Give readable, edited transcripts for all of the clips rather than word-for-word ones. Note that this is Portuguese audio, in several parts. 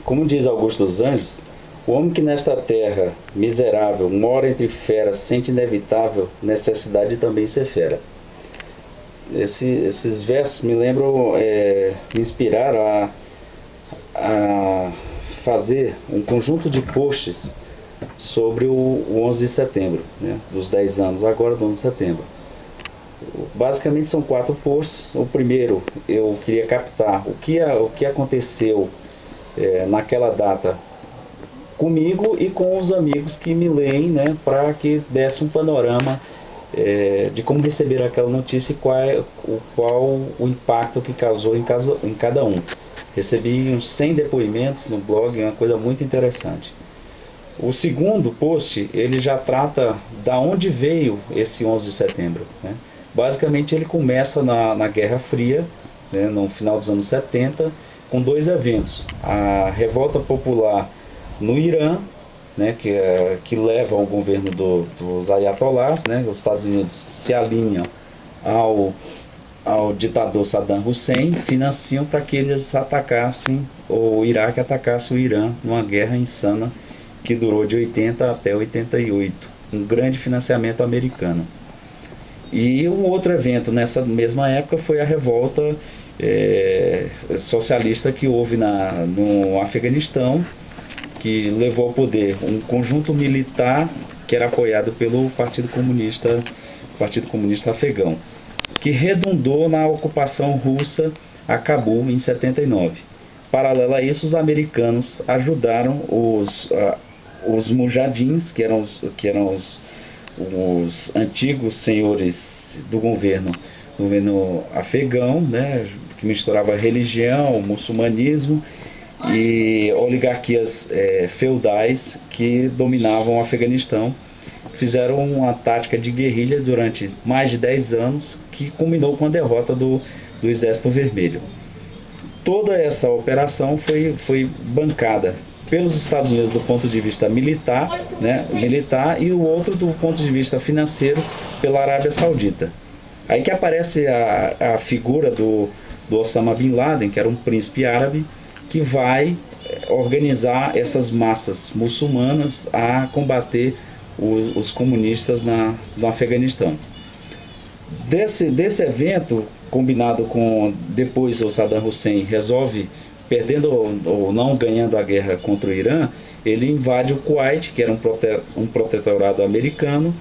Como diz Augusto dos Anjos, o homem que nesta terra miserável mora entre feras sente inevitável necessidade de também ser fera. Esses versos me lembram, me inspiraram a fazer um conjunto de posts sobre o 11 de setembro, né, dos 10 anos agora do 11 de setembro. Basicamente são 4 posts. O primeiro, eu queria captar o que aconteceu naquela data comigo e com os amigos que me leem, né, para que desse um panorama de como receberam aquela notícia e qual o impacto que causou em cada um. Recebi uns 100 depoimentos no blog, uma coisa muito interessante. O segundo post, ele já trata da onde veio esse 11 de setembro. Né? Basicamente, ele começa na Guerra Fria, né, no final dos anos 70, com 2 eventos. A revolta popular no Irã, né, que leva ao governo dos ayatollahs, né, os Estados Unidos se alinham ao ditador Saddam Hussein, financiam para que eles atacassem, o Iraque atacasse o Irã numa guerra insana que durou de 80 até 88, um grande financiamento americano. E um outro evento nessa mesma época foi a revolta socialista que houve no Afeganistão, que levou ao poder um conjunto militar que era apoiado pelo Partido Comunista Afegão, que redundou na ocupação russa a Cabul em 79. Paralelo a isso, os americanos ajudaram os mujahidins, que eram os antigos senhores do governo afegão, né, que misturava religião, muçulmanismo e oligarquias feudais que dominavam o Afeganistão. Fizeram uma tática de guerrilha durante mais de 10 anos, que culminou com a derrota do Exército Vermelho. Toda essa operação foi bancada pelos Estados Unidos do ponto de vista militar, né, e o outro do ponto de vista financeiro pela Arábia Saudita. Aí que aparece a figura do Osama Bin Laden, que era um príncipe árabe, que vai organizar essas massas muçulmanas a combater os comunistas no Afeganistão. Desse evento, combinado com depois o Saddam Hussein resolve, perdendo ou não ganhando a guerra contra o Irã, ele invade o Kuwait, que era um protetorado americano,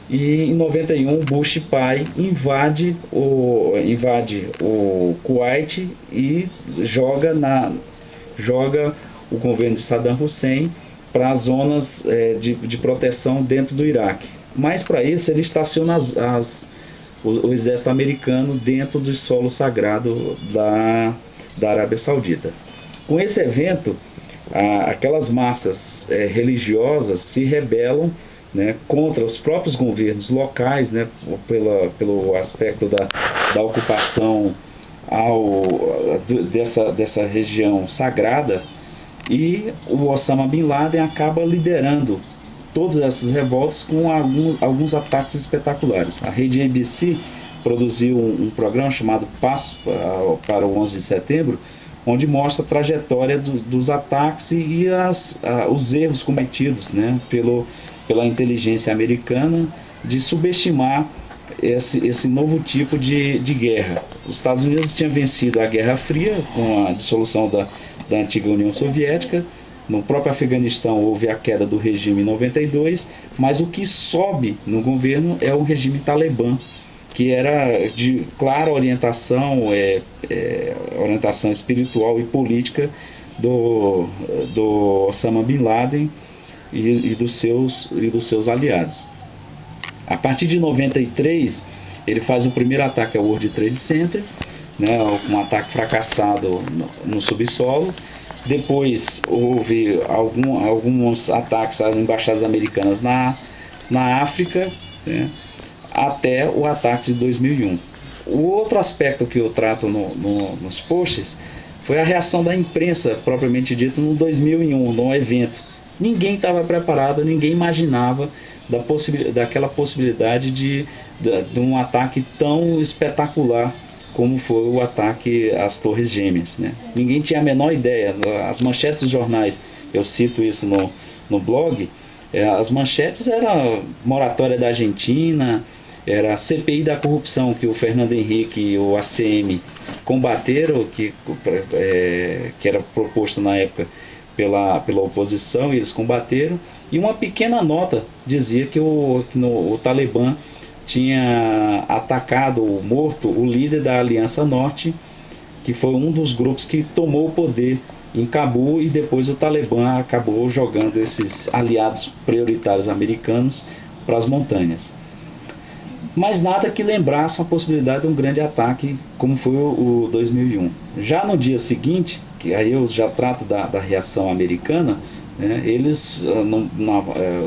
e em 91 Bush pai invade o Kuwait e joga o governo de Saddam Hussein para as zonas de proteção dentro do Iraque. Mas para isso ele estaciona o exército americano dentro do solo sagrado da Arábia Saudita. Com esse evento, aquelas massas religiosas se rebelam, né, contra os próprios governos locais, né, pelo aspecto da ocupação dessa região sagrada, e o Osama Bin Laden acaba liderando todas essas revoltas com alguns ataques espetaculares. A rede ABC produziu um programa chamado Passo para o 11 de setembro, onde mostra a trajetória dos ataques e os erros cometidos, né, pela inteligência americana de subestimar esse novo tipo de guerra. Os Estados Unidos tinham vencido a Guerra Fria com a dissolução da antiga União Soviética. No próprio Afeganistão houve a queda do regime em 92, mas o que sobe no governo é o regime talibã, que era de clara orientação, orientação espiritual e política do Osama Bin Laden e dos seus aliados. A partir de 93, ele faz o primeiro ataque ao World Trade Center, né, um ataque fracassado no subsolo. Depois houve alguns ataques às embaixadas americanas na África, né, até o ataque de 2001. O outro aspecto que eu trato nos posts foi a reação da imprensa, propriamente dita, no 2001, num evento. Ninguém estava preparado, ninguém imaginava daquela possibilidade de um ataque tão espetacular como foi o ataque às Torres Gêmeas, né? Ninguém tinha a menor ideia. As manchetes dos jornais, eu cito isso no blog, as manchetes eram moratória da Argentina, era a CPI da corrupção que o Fernando Henrique e o ACM combateram, que era proposto na época pela oposição, e eles combateram, e uma pequena nota dizia que o Talibã tinha atacado ou morto o líder da Aliança Norte, que foi um dos grupos que tomou o poder em Cabul, e depois o Talibã acabou jogando esses aliados prioritários americanos para as montanhas. Mas nada que lembrasse a possibilidade de um grande ataque como foi o 2001. Já no dia seguinte, que aí eu já trato da reação americana, né,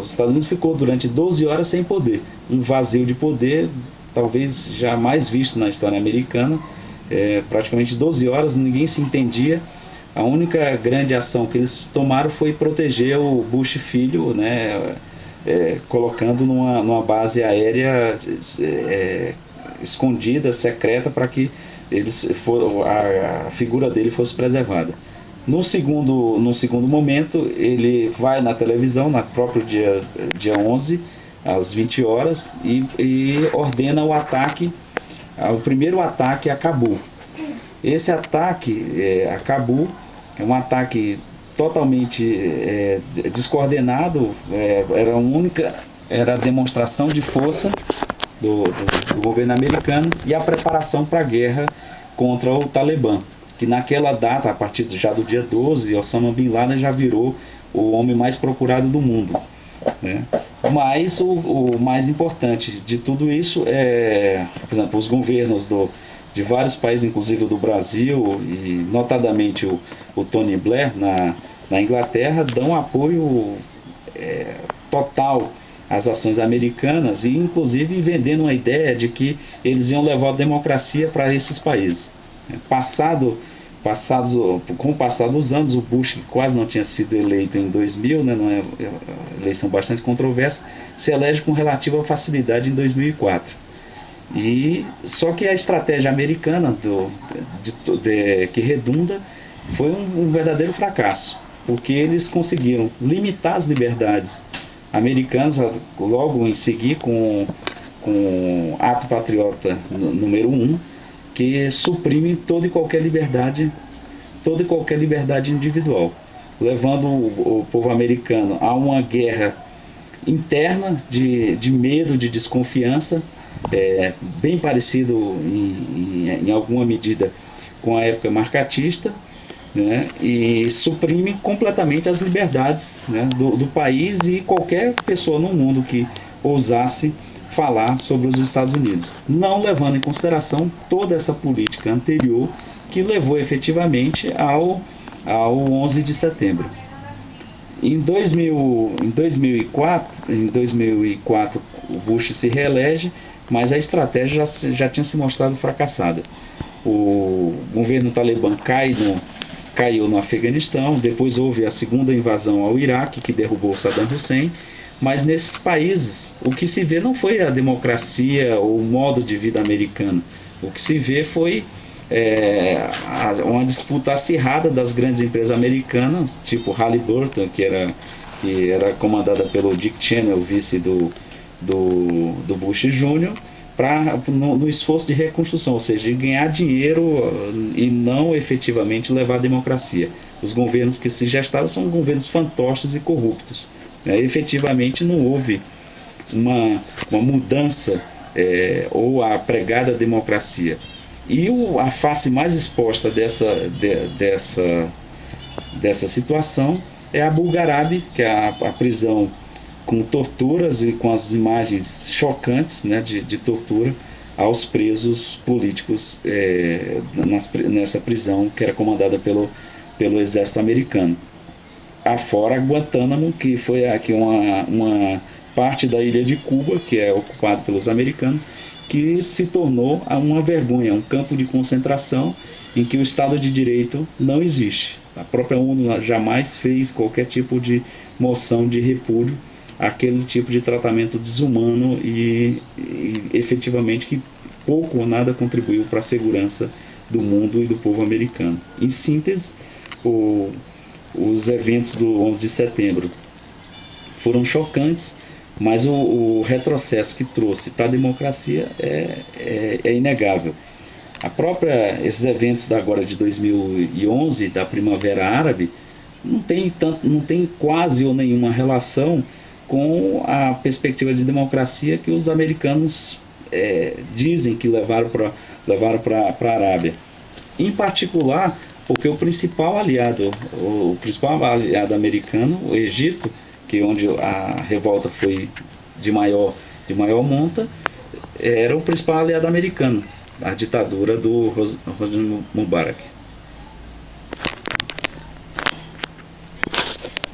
os Estados Unidos ficou durante 12 horas sem poder, um vazio de poder talvez jamais visto na história americana. Praticamente 12 horas, ninguém se entendia. A única grande ação que eles tomaram foi proteger o Bush filho, né, colocando numa base aérea escondida, secreta, para que a figura dele fosse preservada. No segundo momento, ele vai na televisão, no próprio dia 11, às 20 horas, e ordena o ataque, o primeiro ataque a Cabul. Esse ataque a Cabul é um ataque totalmente descoordenado, era a demonstração de força do governo americano e a preparação para a guerra contra o Talibã, que naquela data, a partir já do dia 12, Osama Bin Laden já virou o homem mais procurado do mundo, né? Mas o mais importante de tudo isso por exemplo, os governos de vários países, inclusive do Brasil, e notadamente o Tony Blair na Inglaterra, dão apoio total às ações americanas, e inclusive vendendo uma ideia de que eles iam levar a democracia para esses países. Com o passar dos anos, o Bush, que quase não tinha sido eleito em 2000, né, não é eleição bastante controversa, se elege com relativa facilidade em 2004. Só que a estratégia americana que redunda foi um verdadeiro fracasso, porque eles conseguiram limitar as liberdades americanas logo em seguir com o Ato Patriota número 1, que suprime toda e qualquer liberdade individual, levando o povo americano a uma guerra interna de medo, de desconfiança, bem parecido em alguma medida com a época marcatista, né, e suprime completamente as liberdades, né, do país e qualquer pessoa no mundo que ousasse falar sobre os Estados Unidos, não levando em consideração toda essa política anterior que levou efetivamente ao 11 de setembro. Em 2004, o Bush se reelege, mas a estratégia já tinha se mostrado fracassada. O governo talibã caiu no Afeganistão, depois houve a segunda invasão ao Iraque, que derrubou Saddam Hussein, mas nesses países o que se vê não foi a democracia ou o modo de vida americano. O que se vê foi uma disputa acirrada das grandes empresas americanas, tipo Halliburton, que era comandada pelo Dick Cheney, o vice do Bush Jr., no esforço de reconstrução, ou seja, de ganhar dinheiro e não efetivamente levar a democracia. Os governos que se gestaram são governos fantoches e corruptos. Efetivamente não houve uma mudança ou a pregada democracia. E a face mais exposta dessa situação é a Abu Ghraib, que é a prisão com torturas e com as imagens chocantes, né, de tortura aos presos políticos nessa prisão que era comandada pelo exército americano. Afora Guantánamo, que foi aqui uma parte da ilha de Cuba, que é ocupada pelos americanos, que se tornou uma vergonha, um campo de concentração em que o Estado de Direito não existe. A própria ONU jamais fez qualquer tipo de moção de repúdio àquele tipo de tratamento desumano e efetivamente que pouco ou nada contribuiu para a segurança do mundo e do povo americano. Em síntese, os eventos do 11 de setembro foram chocantes, mas o retrocesso que trouxe para a democracia é inegável. Esses eventos agora de 2011, da Primavera Árabe, não tem quase ou nenhuma relação com a perspectiva de democracia que os americanos dizem que levaram para a Arábia. Em particular, porque o principal aliado americano, o Egito, que é onde a revolta foi de maior monta, era o principal aliado americano, a ditadura do Hosni Mubarak.